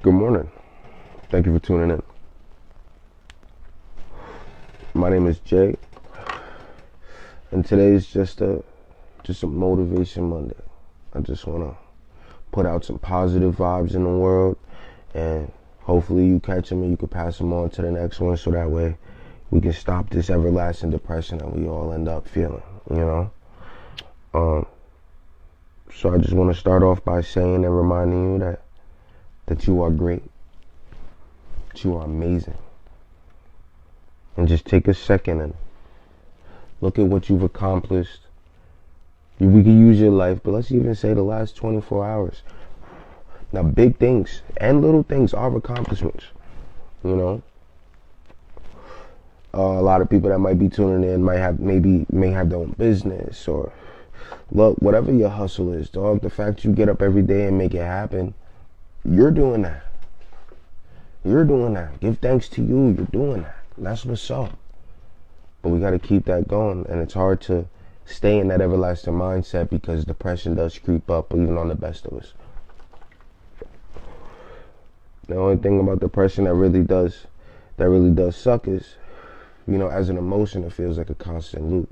Good morning. Thank you for tuning in. My name is Jay, and today is just a motivation Monday. I just want to put out some positive vibes in the world, and hopefully you catch them and you can pass them on to the next one, so that way we can stop this everlasting depression that we all end up feeling, So I just want to start off by saying and reminding you that you are great, that you are amazing. And just take a second and look at what you've accomplished. We can use your life, but let's even say the last 24 hours. Now, big things and little things are accomplishments, A lot of people that might be tuning in may have their own business, or look, whatever your hustle is, dog. The fact you get up every day and make it happen, you're doing that. You're doing that. Give thanks to you. You're doing that. That's what's up. But we got to keep that going, and it's hard to stay in that everlasting mindset because depression does creep up even on the best of us. The only thing about depression that really does suck is, as an emotion, it feels like a constant loop.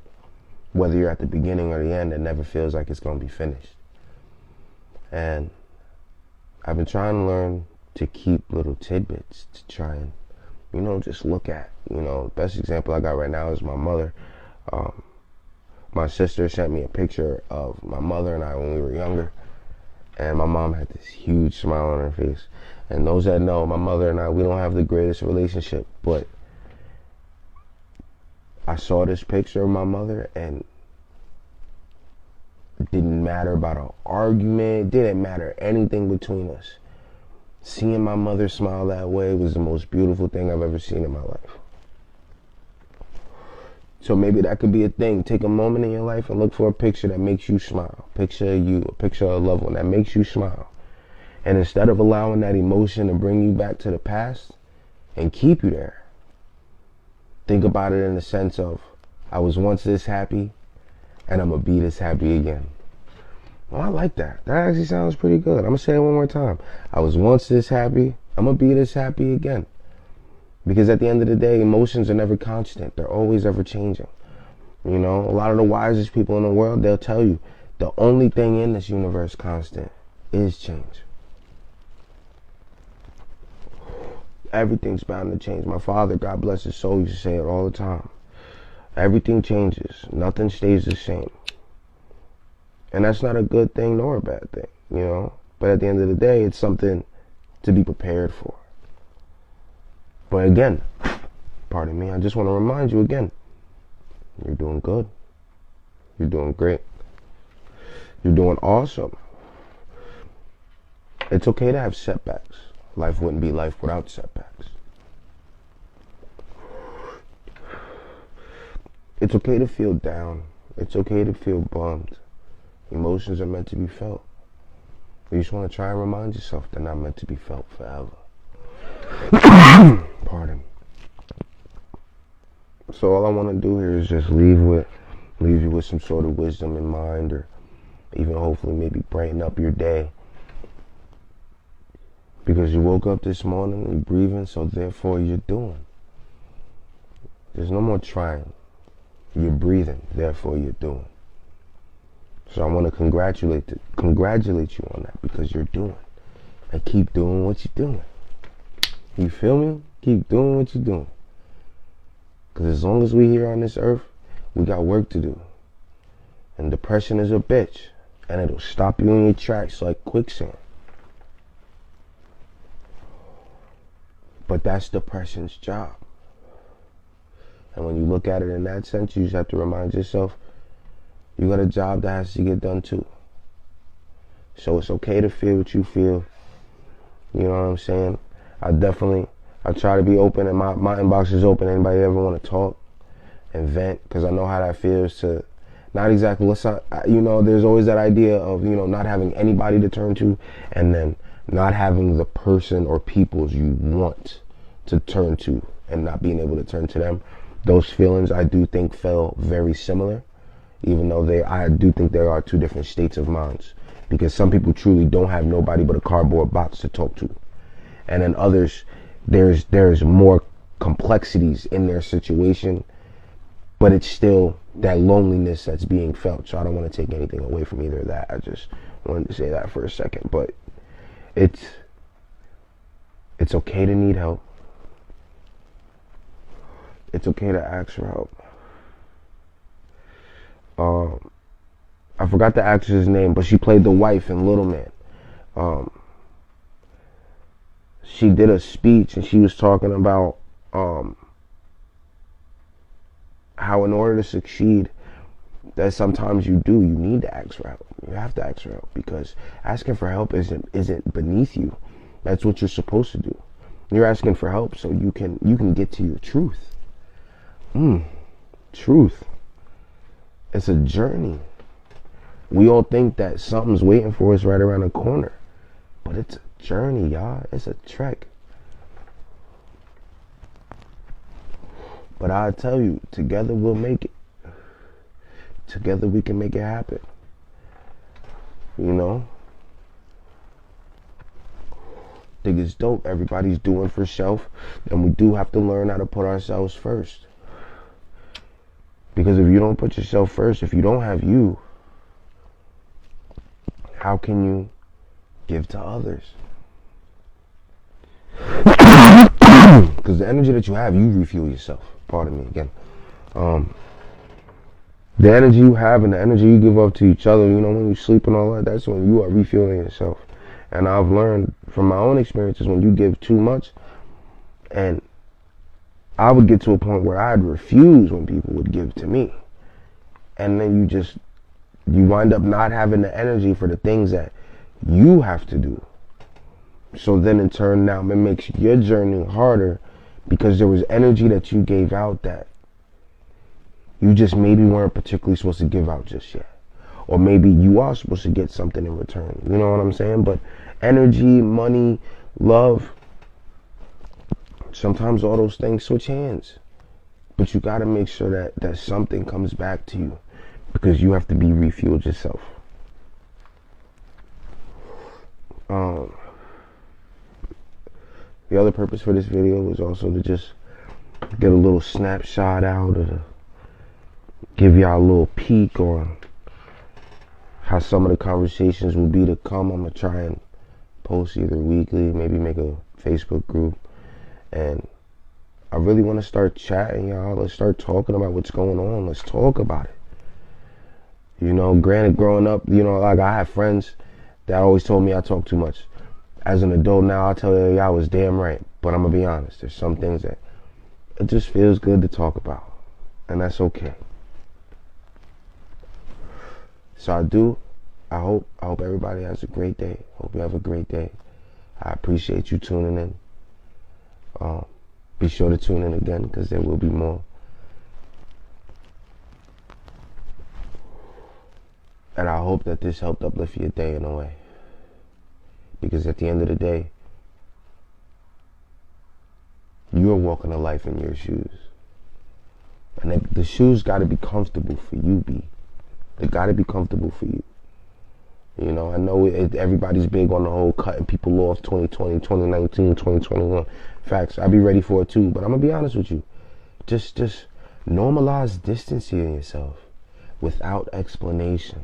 Whether you're at the beginning or the end, it never feels like it's going to be finished. And I've been trying to learn to keep little tidbits to try and, just look at. The best example I got right now is my mother. My sister sent me a picture of my mother and I when we were younger, and my mom had this huge smile on her face. And those that know, my mother and I, we don't have the greatest relationship, but I saw this picture of my mother, and it didn't matter about an argument, it didn't matter anything between us. Seeing my mother smile that way was the most beautiful thing I've ever seen in my life. So maybe that could be a thing. Take a moment in your life and look for a picture that makes you smile. Picture a picture of a loved one that makes you smile. And instead of allowing that emotion to bring you back to the past and keep you there, think about it in the sense of, I was once this happy, and I'm going to be this happy again. Well, I like that. That actually sounds pretty good. I'm going to say it one more time. I was once this happy, I'm going to be this happy again. Because at the end of the day, emotions are never constant. They're always ever changing. A lot of the wisest people in the world, they'll tell you, the only thing in this universe constant is change. Everything's bound to change. My father, God bless his soul, used to say it all the time. Everything changes. Nothing stays the same. And that's not a good thing nor a bad thing, But at the end of the day, it's something to be prepared for. But again, pardon me, I just want to remind you again, you're doing good. You're doing great. You're doing awesome. It's okay to have setbacks. Life wouldn't be life without setbacks. It's okay to feel down. It's okay to feel bummed. Emotions are meant to be felt. You just want to try and remind yourself they're not meant to be felt forever. Pardon. So all I want to do here is just leave you with some sort of wisdom in mind, or even hopefully maybe brighten up your day. Because you woke up this morning, you're breathing, so therefore you're doing. There's no more trying. You're breathing, therefore you're doing. So I want to congratulate you on that, because you're doing. And keep doing what you're doing. You feel me? Keep doing what you're doing. Because as long as we're here on this earth, we got work to do. And depression is a bitch. And it'll stop you in your tracks like quicksand. But that's depression's job. And when you look at it in that sense, you just have to remind yourself, you got a job that has to get done too. So it's okay to feel what you feel. You know what I'm saying? I try to be open, and my inbox is open. Anybody ever want to talk and vent? Because I know how that feels to not exactly, there's always that idea of, not having anybody to turn to, and then not having the person or peoples you want to turn to and not being able to turn to them. Those feelings, I do think, feel very similar, even though I do think there are two different states of minds, because some people truly don't have nobody but a cardboard box to talk to. And then others, there's more complexities in their situation, but it's still that loneliness that's being felt. So I don't want to take anything away from either of that. I just wanted to say that for a second. But it's okay to need help. It's okay to ask for help. I forgot the actress's name, but she played the wife in Little Man. She did a speech and she was talking about how in order to succeed, that sometimes you need to ask for help. You have to ask for help, because asking for help isn't beneath you. That's what you're supposed to do. You're asking for help so you can get to your truth. Truth. It's a journey. We all think that something's waiting for us right around the corner, but it's a journey, y'all. It's a trek. But I'll tell you, together we'll make it. Together we can make it happen. You know? I think it's dope. Everybody's doing for self, and we do have to learn how to put ourselves first. Because if you don't put yourself first, if you don't have you, how can you give to others? Because the energy that you have, you refuel yourself. Pardon me again. The energy you have and the energy you give up to each other, you know, when you sleep and all that, that's when you are refueling yourself. And I've learned from my own experiences, when you give too much, and I would get to a point where I'd refuse when people would give to me. And then you wind up not having the energy for the things that you have to do. So then in turn now it makes your journey harder, because there was energy that you gave out that you just maybe weren't particularly supposed to give out just yet. Or maybe you are supposed to get something in return. You know what I'm saying? But energy, money, love, sometimes all those things switch hands. But you got to make sure that something comes back to you, because you have to be refueled yourself. The other purpose for this video was also to just get a little snapshot out, or to give y'all a little peek on how some of the conversations will be to come. I'm going to try and post either weekly, maybe make a Facebook group. And I really want to start chatting, y'all. Let's start talking about what's going on. Let's talk about it. You know, granted, growing up, you know, like I have friends that always told me I talk too much. As an adult now, I'll tell you, I was damn right. But I'm going to be honest. There's some things that it just feels good to talk about. And that's okay. So I hope everybody has a great day. Hope you have a great day. I appreciate you tuning in. Be sure to tune in again, because there will be more. And I hope that this helped uplift your day in a way. Because at the end of the day, you're walking a life in your shoes. And the shoes got to be comfortable for you, B. They got to be comfortable for you. You know, I know everybody's big on the whole cutting people off 2020, 2019, 2021. Facts, I'll be ready for it too. But I'm going to be honest with you. Just normalize distancing yourself without explanation.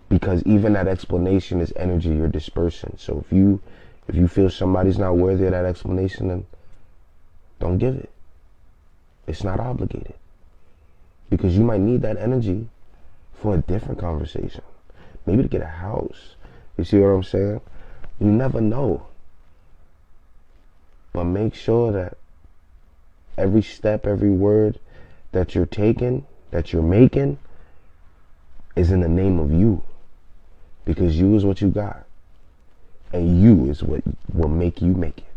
Because even that explanation is energy you're dispersing. So if you feel somebody's not worthy of that explanation, then don't give it. It's not obligated. Because you might need that energy for a different conversation. Maybe to get a house. You see what I'm saying? You never know. But make sure that every step, every word that you're taking, that you're making, is in the name of you. Because you is what you got. And you is what will make you make it.